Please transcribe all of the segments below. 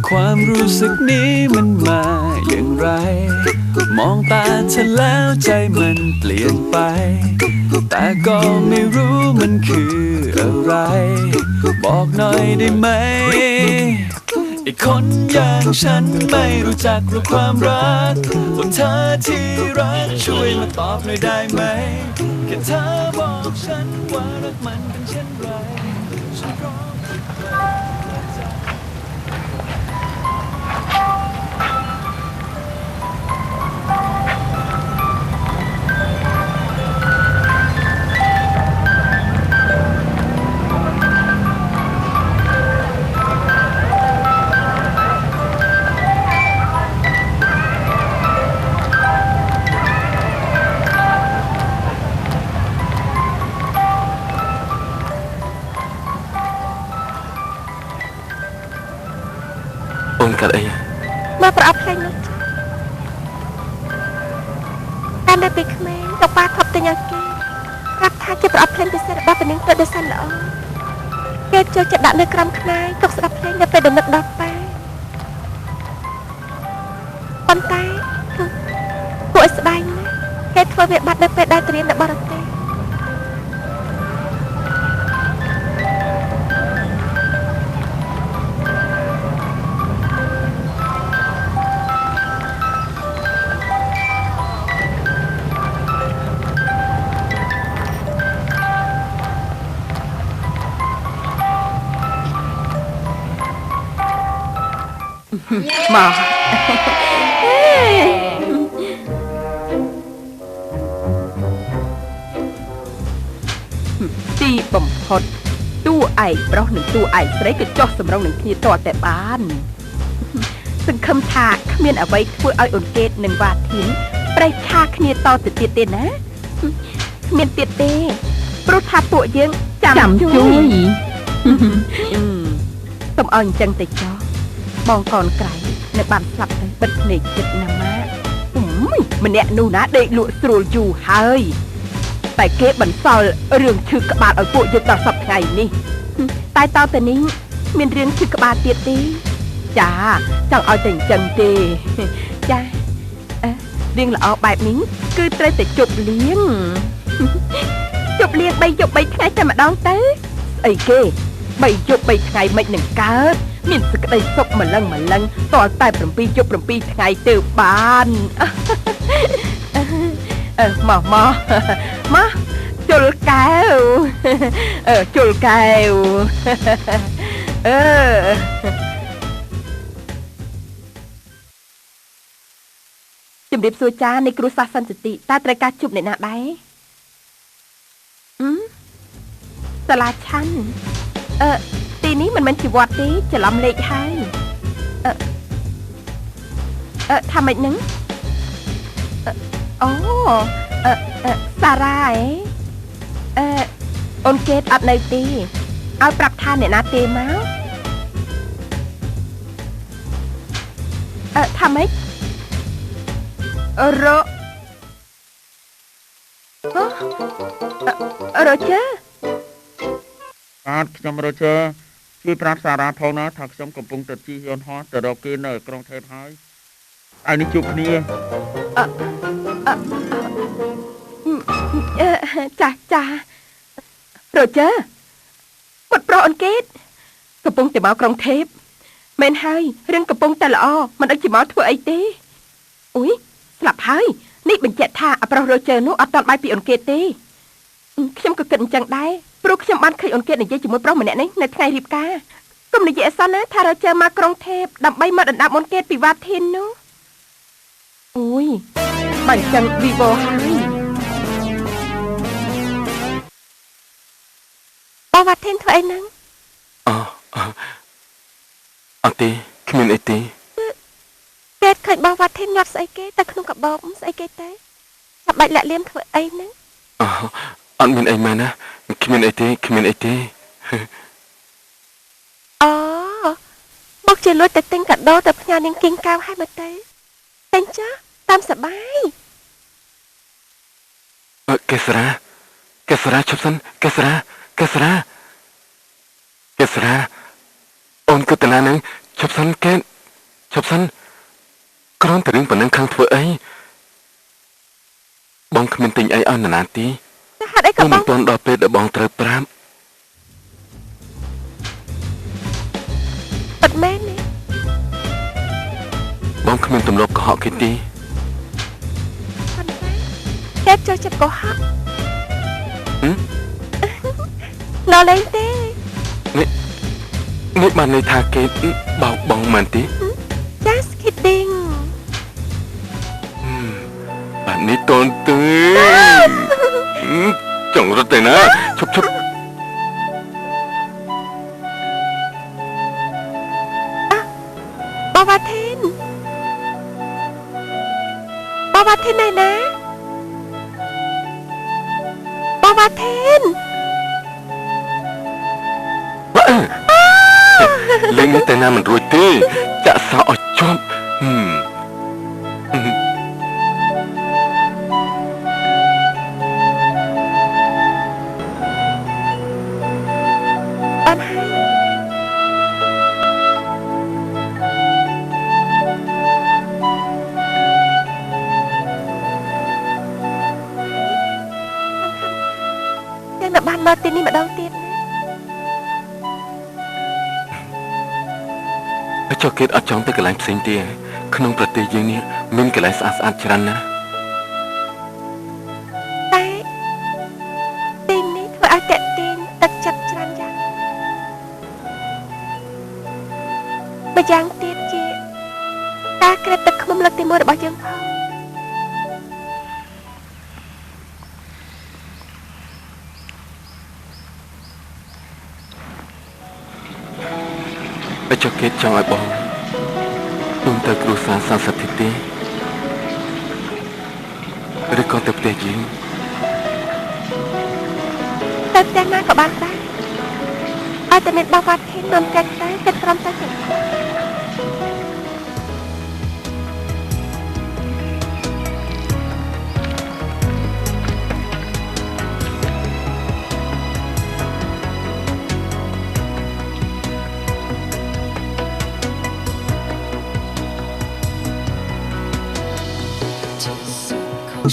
ความรู้สึกนี้มันมาอย่างไรมองตาเธอแล้วใจมันเปลี่ยนไปแต่ก็ไม่รู้มันคืออะไรบอกหน่อยได้ไหมไอ้คนอย่างฉันไม่รู้จักหรือความรักว่าเธอที่รักช่วยมาตอบหน่อยได้ไหมแค่เธอบอกฉันว่ารักมันเป็นเช่นไรฉันพร้อมจะเปิดใจអូនកាត់អីមកប្រអប់ផ្លេញនោះតាមតែពីក្មេងទៅប៉ាថប់ទៅញ៉ាំគេប្រាប់ថាជាប្រអប់ផ្លេញពិសេសរបស់ប៉នាងទៅដោយសារល្អគេចូលចិត្តដាក់នៅក្រោមខ្នើយទុកស្ដាប់ភ្លេងនៅពេលដំណឹកដល់ប៉ាប៉ុន្តែគួរឲ្យស្ដាយណាស់គេធ្វើវាបាត់នៅពេលដែលត្រៀមនៅបរទេសមកទីបំផុតតួឯកប្រុសនិងតួឯកស្រីក៏ចោះសម្រុងនឹងគ្នាតតែបានសង្ឃឹមថាគ្មានអ្វីធ្វើឲ្យអូនកេតនិងវ៉ាធីនប្រេះឆាគ្នាតទៅទៀតទេណាគ្មានទៀតទេព្រោះថាពួកយើងចាំជួយសូមឲ្យអញ្ចឹងទៅចោះបងកូនក្រៃនៅបានស្លាប់ទៅបិទភ្នែកចិត្តណាម៉ាម្នាក់នោះណាដេកលក់ស្រួលយូរហើយតែគេបន្សល់រឿងឈឺក្បាលឲ្យពួកយើងដល់សប្តាហ៍នេះតែតទៅនេះមានរឿងឈឺក្បាលទៀតទេចាចង់ឲ្យតែអញ្ចឹងទេចារឿងល្អបែបនេះគឺត្រូវតែជប់លៀងជប់លៀង3យប់3ថ្ងៃតែម្ដងទៅស្អីគេ3យប់3ថ្ងៃមិននឹងកើតមានសេចក្តីសុខម្លឹងតើតែ7យប់7ថ្ងៃទៅបានមកជុលកែវជុលកែវជំរាបសួរចានៃគ្រូសាស្ត្រសន្តិតិតើត្រូវការជួបអ្នកណាដែរសាលាឆាន់ទីនេះមិនមែនជាវត្តទេច្រឡំលេខហើយថាម៉េចហ្នឹងអូសារ៉ាអូនកេតអត់នៅទេឲ្យប្រាប់ថាអ្នកណាទេមកថាម៉េចរ៉ូជើបាទខ្ញុំរ៉ូជើជួយប្រាប់សារ៉ាផងណាថាខ្ញុំកំពុងទៅជិះយន្តហោះទៅរកគេនៅក្រុងថេបហើយឯនេះជួបគ្នាចារ៉ូជើពុតប្រុសអូនកេតកំពុងតែមកក្រុងថេបមែនហើយរឿងកំពុងតែល្អមិនដឹងជាមកធ្វើអីទេអុយស្លាប់ហើយនេះបញ្ជាក់ថាអាប្រុសរ៉ូជើនោះអត់តាន់បាយពីអូនកេតទេខ្ញុំក៏គិតអញ្ចឹងដែរព្រោះខ្ញុំបានឃើញអូនកេតនិយាយជាមួយប្រុសម្នាក់នេះនៅថ្ងៃរៀបការកុំនិយាយអសោះណាថារ៉ូជើមកក្រុងថេបដើម្បីមកដណ្ដើមអូនកេតពីវ៉ាធីននោះអូយបាញ់ចឹងវីវ៉ូហើយបងវ៉ាធីនធ្វើអីហ្នឹងអត់ទេគ្មានអីទេគេឃើញបងវ៉ាធីនញាត់ស្អីគេតែក្នុងកាបូបស្អីគេទេចាំបាច់លាក់លៀមធ្វើអីហ្នឹងអត់មានអីមែនណាគ្មានអីទេអូមកជាលួចទៅទិញកាដូទៅផ្ញើនាងគីងកៅឲ្យមកទៅទិញចាតាមសបាយកេសរាឈប់សិនកេសរាអូនគិតតាណានឹង ឈប់សិនកេតឈប់សិនគ្រាន់តែរឿងប៉ុណ្ណឹងខាងធ្វើអីបងគ្មានទិញអីឲ្យណានាទេ តែហេតុអីក៏ បង ប មិន ង ទាន់ដល់ពេលដែលបងត្រូវប្រាប់ ពិតមែនទេ បងគ្មានទម្លាប់កុហកគេទេ ប៉ុន្តែគេចូលចិត្តកុហក ហឹម លលេងទេ នេះបានន័យថាគេបោកបងមែនទេ Just kidding បែបនេះតូនទេចង់រត់ទៅណាឈប់ឈប់ បាវ៉ាថេនបាវ៉ាថេនណែណាបាវ៉ាថេន លេងនេះតែណាមិនរួចទេចាក់សោឲ្យជាប់បានហើយយ៉ាងណាបានមកទីនេះម្ដងទៀតណា ចុះគេអត់ចង់ទៅកន្លែងផ្សេងទេក្នុងប្រទេសយើងនេះមានកន្លែងស្អាតស្អាតច្រើនណាស់ តែទីនេះធ្វើឲ្យតាក់ទាញទឹកចិត្តច្រើនយ៉ាងម្យ៉ាងទៀតជាការក្រេបទឹកឃ្មុំលើកទី1របស់យើងផង ចុះគេចង់ឲ្យបងទុំទៅគ្រួសារសាសតិទេឬក៏ទៅផ្ទះយើង ទៅផ្ទះណាក៏បានដែរឲ្យតែមានបាវ៉ាថេននាំកាច់តែគិតព្រមទៅទាំង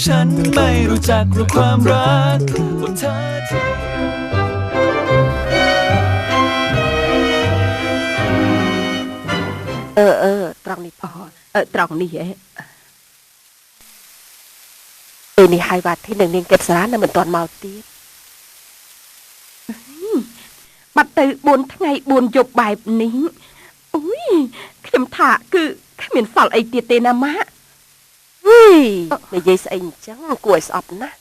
ฉันไม่รู้จักเรื่องความรักว่าเธอที่ ត្រង់នេះផង ត្រង់នេះហ៎ ពេលនេះហើយវ៉ាថេននឹងនាងកេតសារានៅមិនទាន់មកទៀត បាត់ទៅ4ថ្ងៃ4យប់បែបនេះអូយខ្ញុំថាគឺគ្មានសល់អីទៀតទេណាម៉ាក់ និយាយស្អីអញ្ចឹងគួរឲ្យស្អប់ណាស់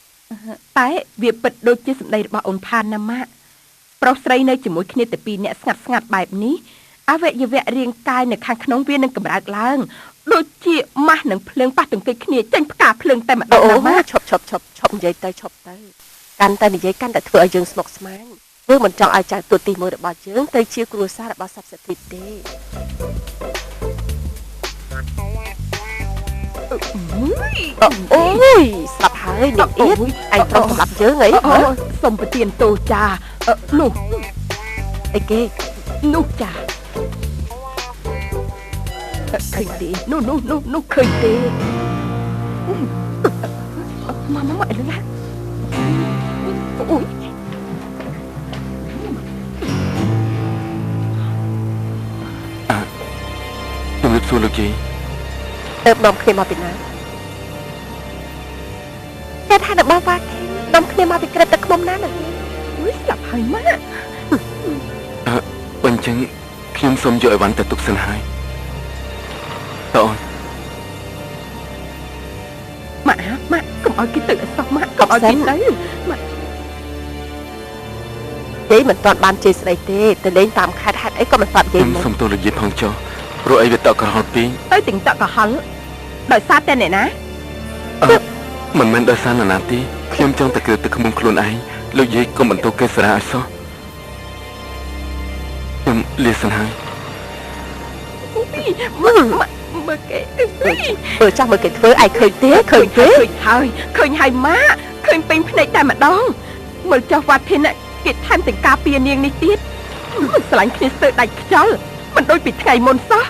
តែវាពិតដូចជាសម្ដីរបស់អូនផានណាម៉ាក់ប្រុសស្រីនៅជាមួយគ្នាតែពីរនាក់ស្ងាត់ស្ងាត់បែបនេះអវយវៈរាងកាយនៅខាងក្នុងវានឹងកម្រើកឡើងដូចជាម៉ាស់នឹងភ្លើងប៉ះទង្គិចគ្នាចេញផ្កាភ្លើងតែម្ដងណាម៉ាក់ ឈប់និយាយទៅឈប់ទៅកាន់តែនិយាយកាន់តែធ្វើឲ្យយើងស្មុគស្មាញយើងមិនចង់ឲ្យចៅទូទី1របស់យើងទៅជាគ្រួសាររបស់សັບសិទ្ធិទេ អូយស្លាប់ហើយនាងអៀតឯងត្រូវសម្លាប់យើងអី សុំប្រទានទោសចានោះ អីគេ នោះចាឃើញទេនោះឃើញទេម៉ាម៉ាអីឡាអូយ ជំរាបសួរលោកជី ទៅនាំគ្នាមកពីណាតែថានៅបងវ៉ាថេននាំគ្នាមកពីក្រឹបទឹកឃ្មុំណានោះ អូយស្លាប់ហើយម៉ាក់ បើអញ្ចឹងខ្ញុំសូមយកអីវ៉ាន់ទៅទុកសិនហើយតើអូន ម៉ាក់កុំឲ្យគេទៅអសោះម៉ាក់កុំឲ្យគេទៅម៉ាក់ យាយមិនទាន់បានជេរស្ដីទេទៅលេងតាមខេត្តហេតុអីក៏មិនស្ដាប់យាយ ខ្ញុំ មក សូមទោសលោកយាយផងចុះព្រោះអីវាតក់ក្រហល់ពេក ទៅទាំងតក់ក៏ហល់ដោយសារតែអ្នកណា មិនមែនដោយសារណានាទេខ្ញុំចង់តែគ្រើទឹកឃ្មុំខ្លួនឯងលោកយាយកុំបន្ទោសកេសរាឲ្យសោះខ្ញុំលាសិនហើយ មើលគេ មើលចាស់មើលគេធ្វើឯងឃើញទេឃើញទេ ឃើញហើយម៉ាក់ឃើញពេញភ្នែកតែម្ដងមើលចុះវត្តភិនគេថែមទាំងការពារនាងនេះទៀតមិនស្រឡាញ់គ្នាស្ទើរដាច់ខ្យល់មិន ដូចពីថ្ងៃមុនសោះ